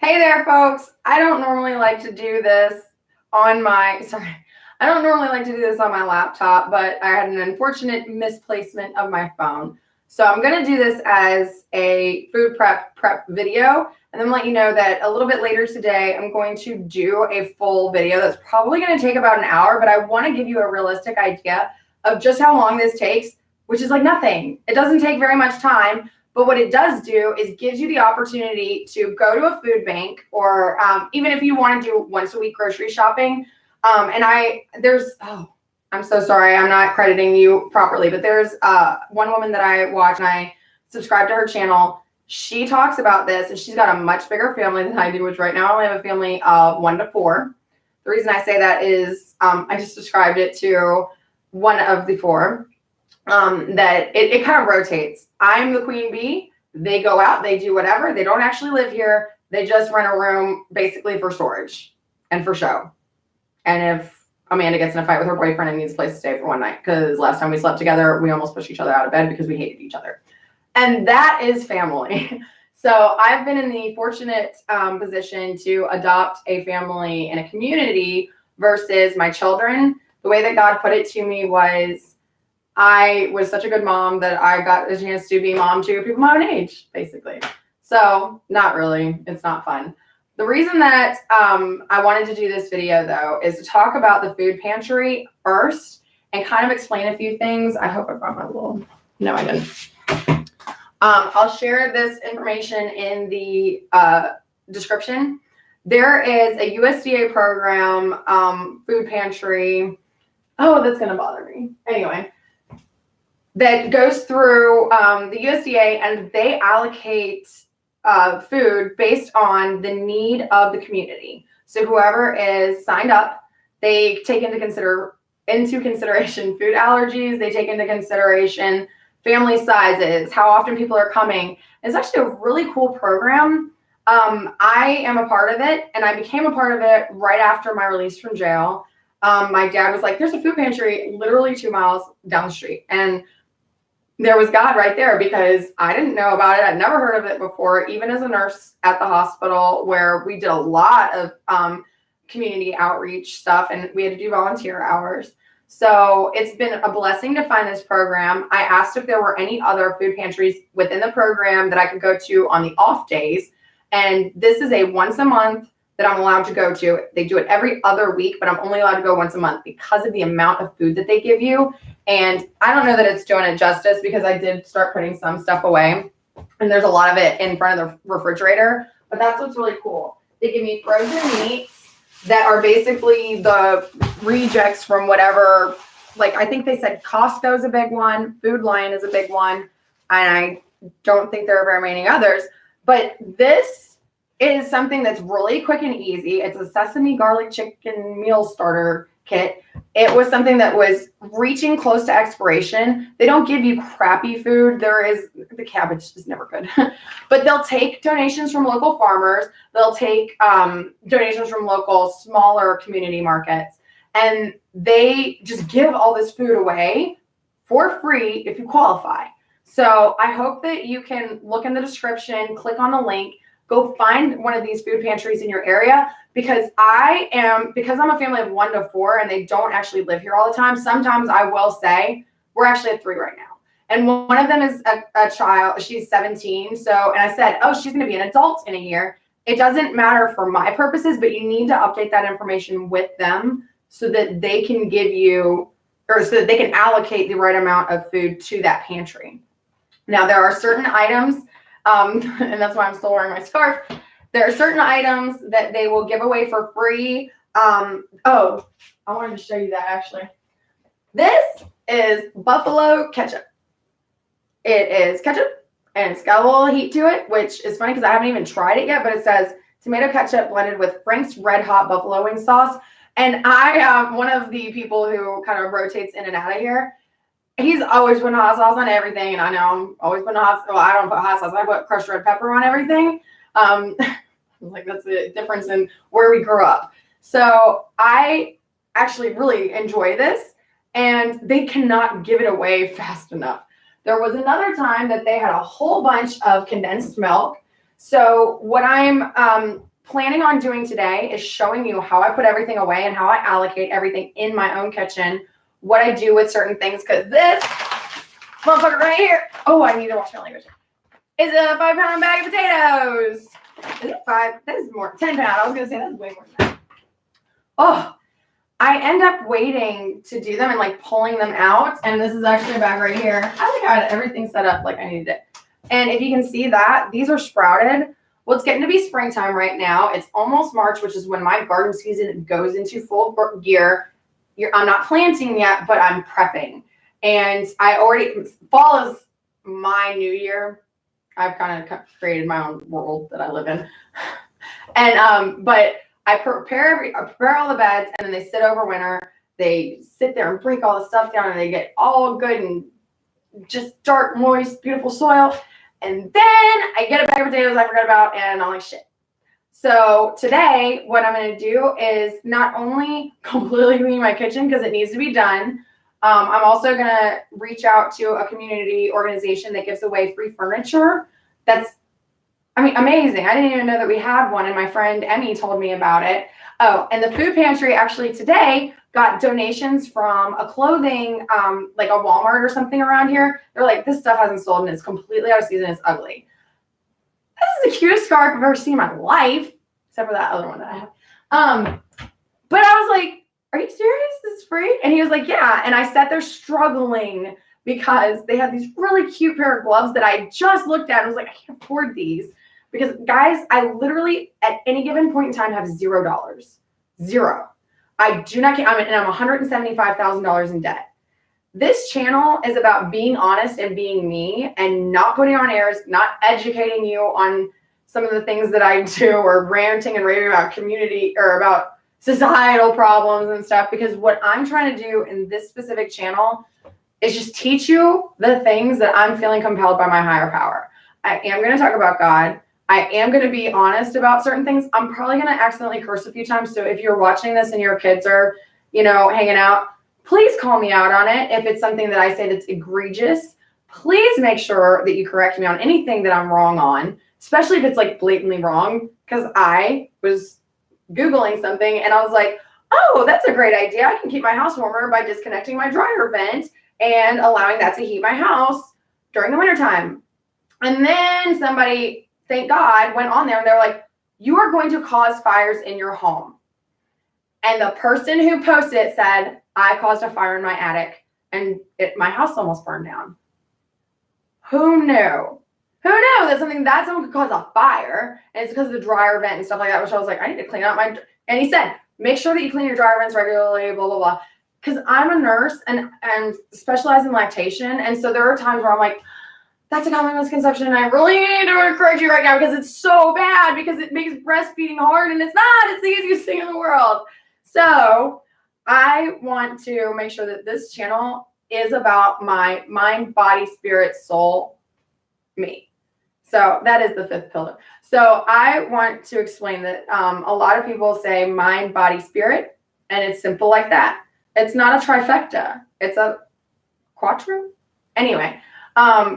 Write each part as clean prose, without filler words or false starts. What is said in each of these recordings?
Hey there, folks. I don't normally like to do this on my, sorry, I don't normally like to do this on my laptop, but I had an unfortunate misplacement of my phone. So I'm going to do this as a food prep video, and then let you know that a little bit later today, I'm going to do a full video that's probably going to take about an hour, but I want to give you a realistic idea of just how long this takes, which is like nothing. It doesn't take very much time. But what it does do is gives you the opportunity to go to a food bank, or even if you want to do once a week grocery shopping. I'm so sorry, I'm not crediting you properly, but there's one woman that I watch and I subscribe to her channel. She talks about this, and she's got a much bigger family than I do, which right now I only have a family of 1 to 4. The reason I say that is I just described it to one of the 4. That it kind of rotates. I'm the queen bee. They go out, they do whatever. They don't actually live here. They just rent a room basically for storage and for show. And if Amanda gets in a fight with her boyfriend and needs a place to stay for one night, because last time we slept together, we almost pushed each other out of bed because we hated each other. And that is family. So I've been in the fortunate position to adopt a family in a community versus my children. The way that God put it to me was, I was such a good mom that I got a chance to be mom to people my own age, basically. So not really. It's not fun. The reason that I wanted to do this video, though, is to talk about the food pantry first and kind of explain a few things. I hope I brought my little... No, I didn't. I'll share this information in the description. There is a USDA program, food pantry. Oh, that's going to bother me. Anyway. That goes through the USDA, and they allocate food based on the need of the community. So whoever is signed up, they take into consideration food allergies. They take into consideration family sizes, how often people are coming. It's actually a really cool program. I am a part of it, and I became a part of it right after my release from jail. My dad was like, "There's a food pantry literally 2 miles down the street," and there was God right there, because I didn't know about it. I'd never heard of it before, even as a nurse at the hospital, where we did a lot of community outreach stuff, and we had to do volunteer hours. So it's been a blessing to find this program. I asked if there were any other food pantries within the program that I could go to on the off days. And this is a once a month that I'm allowed to go to. They do it every other week, but I'm only allowed to go once a month because of the amount of food that they give you. And I don't know that it's doing it justice, because I did start putting some stuff away, and there's a lot of it in front of the refrigerator, but that's what's really cool. They give me frozen meats that are basically the rejects from whatever, like I think they said Costco's a big one, Food Lion is a big one, and I don't think there are very many others, but this is something that's really quick and easy. It's a sesame garlic chicken meal starter kit. It was something that was reaching close to expiration. They don't give you crappy food. The cabbage is never good, but they'll take donations from local farmers. They'll take donations from local smaller community markets, and they just give all this food away for free if you qualify. So I hope that you can look in the description, click on the link, go find one of these food pantries in your area, because I'm a family of 1 to 4 and they don't actually live here all the time. Sometimes I will say we're actually at 3 right now. And one of them is a child. She's 17. So, and I said, oh, she's going to be an adult in a year. It doesn't matter for my purposes, but you need to update that information with them so that they can give you, or so that they can allocate the right amount of food to that pantry. Now, there are certain items, and that's why I'm still wearing my scarf. There are certain items that they will give away for free. I wanted to show you that actually. This is buffalo ketchup. It is ketchup, and it's got a little heat to it, which is funny because I haven't even tried it yet, but it says tomato ketchup blended with Frank's Red Hot buffalo wing sauce. And I am one of the people who kind of rotates in and out of here. He's always putting hot sauce on everything, and I know I'm always putting hot sauce. Well, I don't put hot sauce. I put crushed red pepper on everything. Like, that's the difference in where we grew up. So I actually really enjoy this, and they cannot give it away fast enough. There was another time that they had a whole bunch of condensed milk. So what I'm planning on doing today is showing you how I put everything away and how I allocate everything in my own kitchen, what I do with certain things, because this motherfucker right here, oh, I need to watch my language, is a 5-pound bag of potatoes. Is it 5? That is more, 10 pound. I was going to say that's way more than that. Oh, I end up waiting to do them and like pulling them out. And this is actually a bag right here. I think I had everything set up like I needed it. And if you can see that, these are sprouted. Well, it's getting to be springtime right now. It's almost March, which is when my garden season goes into full gear. I'm not planting yet, but I'm prepping. And fall is my new year. I've kind of created my own world that I live in. And, but I prepare all the beds, and then they sit over winter. They sit there and break all the stuff down, and they get all good and just dark, moist, beautiful soil. And then I get a bag of potatoes I forgot about, and I'm like, shit. So today, what I'm going to do is not only completely clean my kitchen because it needs to be done. I'm also going to reach out to a community organization that gives away free furniture. That's, I mean, amazing. I didn't even know that we had one, and my friend Emmy told me about it. Oh, and the food pantry actually today got donations from a clothing, like a Walmart or something around here. They're like, this stuff hasn't sold and it's completely out of season. It's ugly. This is the cutest scarf I've ever seen in my life, except for that other one that I have. But I was like, are you serious? This is free? And he was like, yeah. And I sat there struggling because they had these really cute pair of gloves that I just looked at and was like, I can't afford these. Because guys, I literally at any given point in time have $0. Zero. I do not, I'm $175,000 in debt. This channel is about being honest and being me and not putting on airs, not educating you on some of the things that I do or ranting and raving about community or about societal problems and stuff. Because what I'm trying to do in this specific channel is just teach you the things that I'm feeling compelled by my higher power. I am going to talk about God. I am going to be honest about certain things. I'm probably going to accidentally curse a few times. So if you're watching this and your kids are, hanging out, please call me out on it. If it's something that I say that's egregious, please make sure that you correct me on anything that I'm wrong on, especially if it's like blatantly wrong. Because I was Googling something and I was like, oh, that's a great idea. I can keep my house warmer by disconnecting my dryer vent and allowing that to heat my house during the wintertime. And then somebody, thank God, went on there and they're like, you are going to cause fires in your home. And the person who posted it said, I caused a fire in my attic and my house almost burned down. Who knew? Who knew that someone could cause a fire? And it's because of the dryer vent and stuff like that, which I was like, I need to clean out and he said, make sure that you clean your dryer vents regularly, blah, blah, blah. Because I'm a nurse and specialize in lactation. And so there are times where I'm like, that's a common misconception, and I really need to encourage you right now because it's so bad because it makes breastfeeding hard, and it's not. It's the easiest thing in the world. So I want to make sure that this channel is about my mind, body, spirit, soul, me. So that is the fifth pillar. So I want to explain that a lot of people say mind, body, spirit, and it's simple like that. It's not a trifecta. It's a quattro. Anyway.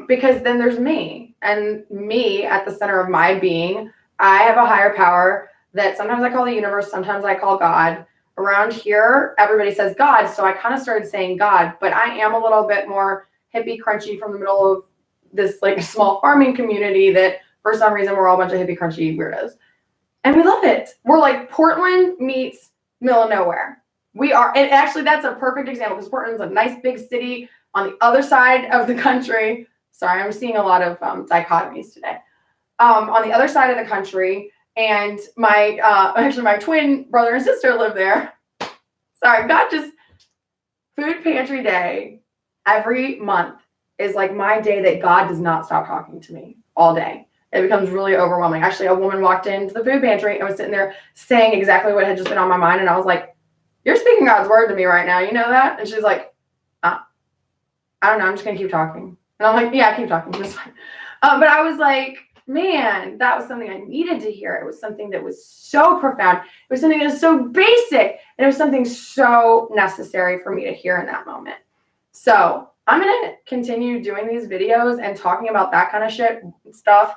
Because then there's me, and me at the center of my being. I have a higher power that sometimes I call the universe, sometimes I call God. Around here, everybody says God, so I kind of started saying God, but I am a little bit more hippie crunchy from the middle of this like small farming community that for some reason we're all a bunch of hippie crunchy weirdos. And we love it. We're like Portland meets middle of nowhere. We are, and actually that's a perfect example because Portland's a nice big city on the other side of the country. Sorry, I'm seeing a lot of dichotomies today. On the other side of the country, and my twin brother and sister live there. Sorry, food pantry day every month is like my day that God does not stop talking to me all day. It becomes really overwhelming. Actually, a woman walked into the food pantry and was sitting there saying exactly what had just been on my mind, and I was like, you're speaking God's word to me right now. You know that? And she's like, I don't know. I'm just going to keep talking. And I'm like, yeah, keep talking. That's fine. But I was like, man, that was something I needed to hear. It was something that was so profound. It was something that was so basic. And it was something so necessary for me to hear in that moment. So I'm going to continue doing these videos and talking about that kind of stuff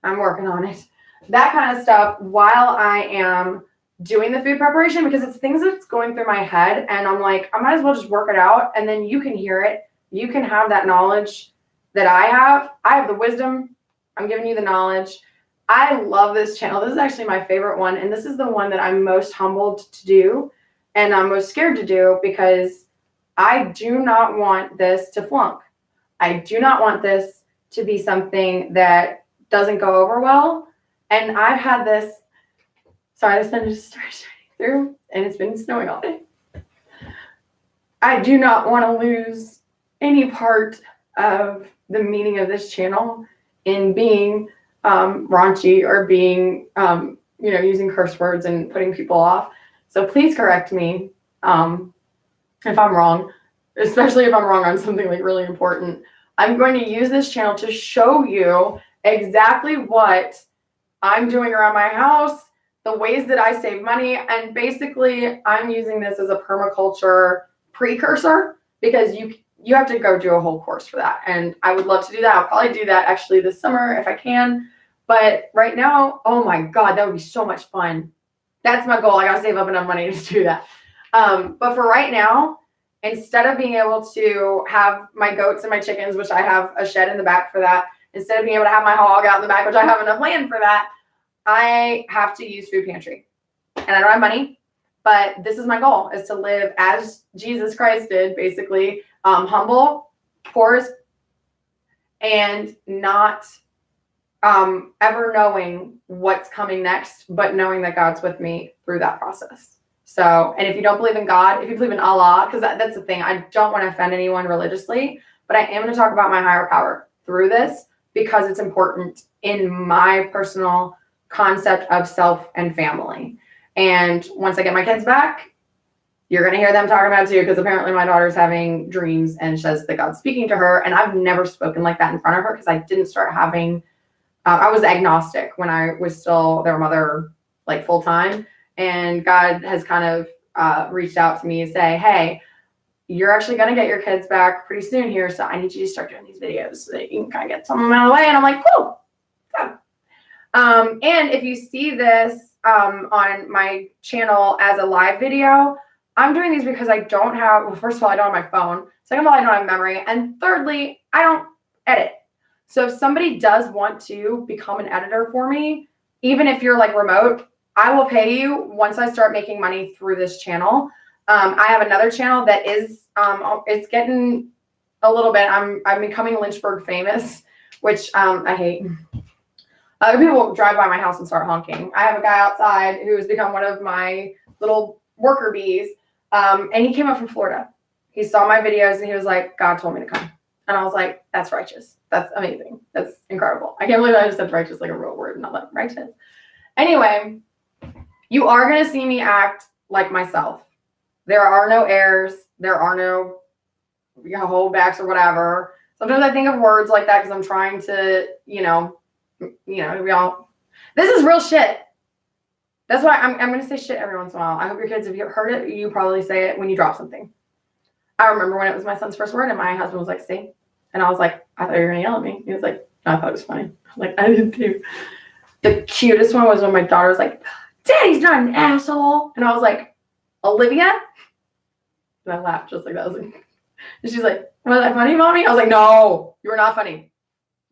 I'm working on it. That kind of stuff while I am doing the food preparation, because it's things that's going through my head and I'm like, I might as well just work it out, and then you can hear it. You can have that knowledge that I have. I have the wisdom. I'm giving you the knowledge. I love this channel. This is actually my favorite one, and this is the one that I'm most humbled to do and I'm most scared to do, because I do not want this to flunk. I do not want this to be something that doesn't go over well. And I've had this, sorry, the sun just started shining through and it's been snowing all day. I do not want to lose any part of the meaning of this channel in being raunchy or being, using curse words and putting people off. So please correct me if I'm wrong, especially if I'm wrong on something like really important. I'm going to use this channel to show you exactly what I'm doing around my house, the ways that I save money, and basically I'm using this as a permaculture precursor, because you have to go do a whole course for that. And I would love to do that. I'll probably do that actually this summer if I can. But right now, oh my God, that would be so much fun. That's my goal. I got to save up enough money to do that. But for right now, instead of being able to have my goats and my chickens, which I have a shed in the back for that, instead of being able to have my hog out in the back, which I have enough land for that, I have to use Food Pantry. And I don't have money, but this is my goal, is to live as Jesus Christ did, basically, humble, poor, and not ever knowing what's coming next, but knowing that God's with me through that process. So, and if you don't believe in God, if you believe in Allah, because that's the thing, I don't want to offend anyone religiously, but I am going to talk about my higher power through this, because it's important in my personal concept of self and family. And once I get my kids back, you're going to hear them talking about it too, because apparently my daughter's having dreams and says that God's speaking to her. And I've never spoken like that in front of her, because I didn't start having, I was agnostic when I was still their mother, like full time. And God has kind of reached out to me and say, hey, you're actually going to get your kids back pretty soon here. So I need you to start doing these videos so that you can kind of get some of them out of the way. And I'm like, cool. Yeah. And if you see this on my channel as a live video, I'm doing these because I don't have, well, first of all, I don't have my phone. Second of all, I don't have memory. And thirdly, I don't edit. So if somebody does want to become an editor for me, even if you're like remote, I will pay you once I start making money through this channel. I have another channel that is, it's getting a little bit, I'm becoming Lynchburg famous, which I hate. People drive by my house and start honking. I have a guy outside who has become one of my little worker bees. And he came up from Florida. He saw my videos and he was like, God told me to come. And I was like, that's righteous. That's amazing. That's incredible. I can't believe I just said righteous like a real word, not like righteous. Anyway, you are going to see me act like myself. There are no airs. There are no holdbacks or whatever. Sometimes I think of words like that because I'm trying to, we all, this is real shit. That's why I'm going to say shit every once in a while. I hope your kids, if you heard it, you probably say it when you drop something. I remember when it was my son's first word and my husband was like, see? And I was like, I thought you were going to yell at me. He was like, no, I thought it was funny. I was like, I did too. The cutest one was when my daughter was like, Daddy's not an asshole. And I was like, Olivia? And I laughed just like that. I was like, and she's like, was that funny, Mommy? I was like, no, you were not funny.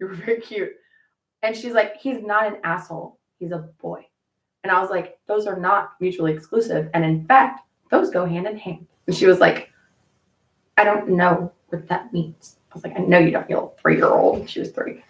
You were very cute. And she's like, he's not an asshole. He's a boy. And I was like, those are not mutually exclusive. And in fact, those go hand in hand. And she was like, I don't know what that means. I was like, I know you don't, you're a 3-year-old. She was 3.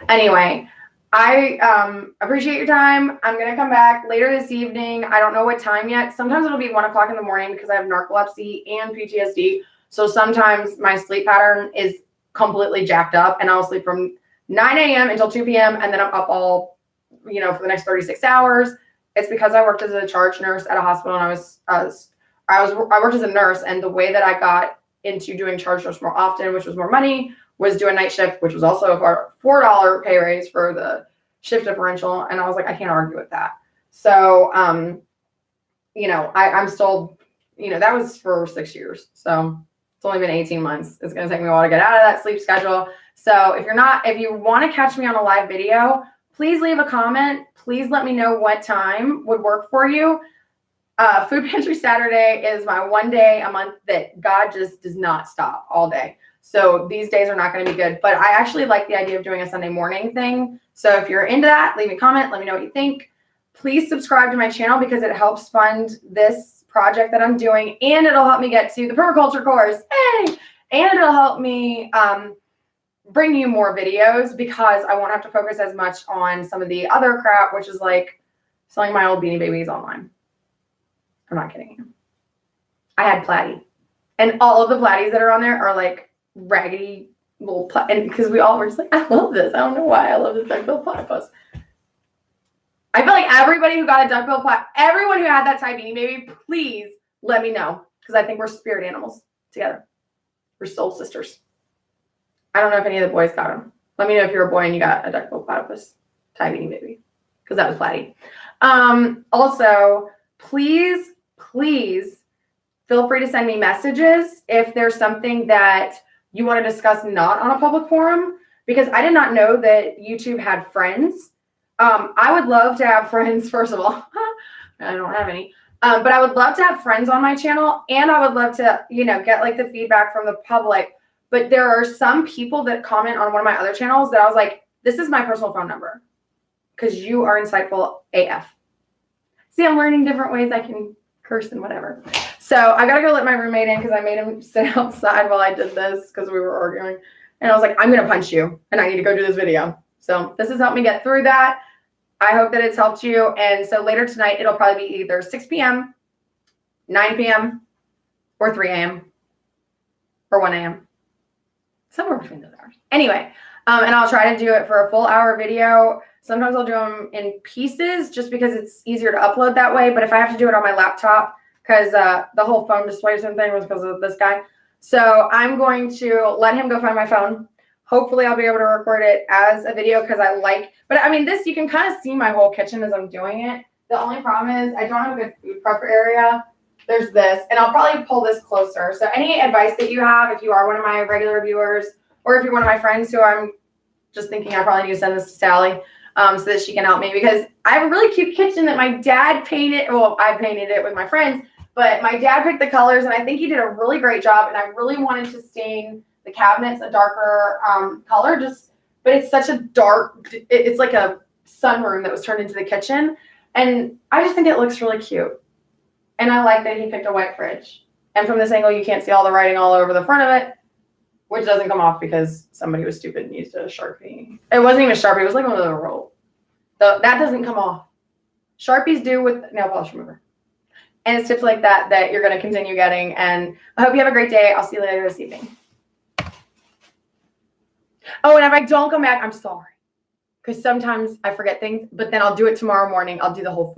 Anyway, I appreciate your time. I'm going to come back later this evening. I don't know what time yet. Sometimes it'll be 1 o'clock in the morning because I have narcolepsy and PTSD. So sometimes my sleep pattern is completely jacked up and I'll sleep from 9 a.m. until 2 p.m. and then I'm up all, for the next 36 hours. It's because I worked as a charge nurse at a hospital and I worked as a nurse, and the way that I got into doing charge nurse more often, which was more money, was doing night shift, which was also a $4 pay raise for the shift differential. And I was like, I can't argue with that. So, I'm still, that was for 6 years. So it's only been 18 months. It's going to take me a while to get out of that sleep schedule. So if you want to catch me on a live video, please leave a comment. Please let me know what time would work for you. Food Pantry Saturday is my one day a month that God just does not stop all day. So these days are not going to be good, but I actually like the idea of doing a Sunday morning thing. So if you're into that, leave me a comment. Let me know what you think. Please subscribe to my channel because it helps fund this project that I'm doing, and it'll help me get to the permaculture course. Hey! And it'll help me bring you more videos because I won't have to focus as much on some of the other crap, which is like selling my old Beanie Babies online. I'm not kidding you. I had Platy, and all of the Platties that are on there are like raggedy little and because we all were just like, I love this. I don't know why I love this duck-billed platypus. I feel like everybody who got a duck-billed platypus, everyone who had that Thai Beanie Baby, please let me know because I think we're spirit animals together. We're soul sisters. I don't know if any of the boys got them. Let me know if you're a boy and you got a duck-billed platypus Thai Beanie Baby because that was Platy. Also, please feel free to send me messages if there's something that you want to discuss not on a public forum, because I did not know that YouTube had friends. I would love to have friends, first of all. I don't have any. But I would love to have friends on my channel, and I would love to, get like the feedback from the public. But there are some people that comment on one of my other channels that I was like, this is my personal phone number because you are insightful AF. See, I'm learning different ways I can curse and whatever. So I got to go let my roommate in because I made him sit outside while I did this because we were arguing. And I was like, I'm going to punch you and I need to go do this video. So this has helped me get through that. I hope that it's helped you. And so later tonight, it'll probably be either 6 p.m., 9 p.m., or 3 a.m., or 1 a.m. Somewhere between those hours. Anyway, and I'll try to do it for a full hour video. Sometimes I'll do them in pieces just because it's easier to upload that way. But if I have to do it on my laptop, because the whole phone display thing was because of this guy. So I'm going to let him go find my phone. Hopefully I'll be able to record it as a video because but I mean, this, you can kind of see my whole kitchen as I'm doing it. The only problem is I don't have a good food prep area. There's this, and I'll probably pull this closer. So any advice that you have, if you are one of my regular viewers, or if you're one of my friends who I'm just thinking I probably need to send this to Sally so that she can help me, because I have a really cute kitchen that my dad painted. Well, I painted it with my friends, but my dad picked the colors, and I think he did a really great job, and I really wanted to stain the cabinets a darker color, but it's such a dark, it's like a sunroom that was turned into the kitchen, and I just think it looks really cute. And I like that he picked a white fridge. And from this angle, you can't see all the writing all over the front of it, which doesn't come off because somebody was stupid and used a Sharpie. It wasn't even a Sharpie. It was like one of the roll. That doesn't come off. Sharpies do with nail polish remover. And it's tips like that that you're going to continue getting. And I hope you have a great day. I'll see you later this evening. Oh, and if I don't come back, I'm sorry. Because sometimes I forget things, but then I'll do it tomorrow morning. I'll do the whole food.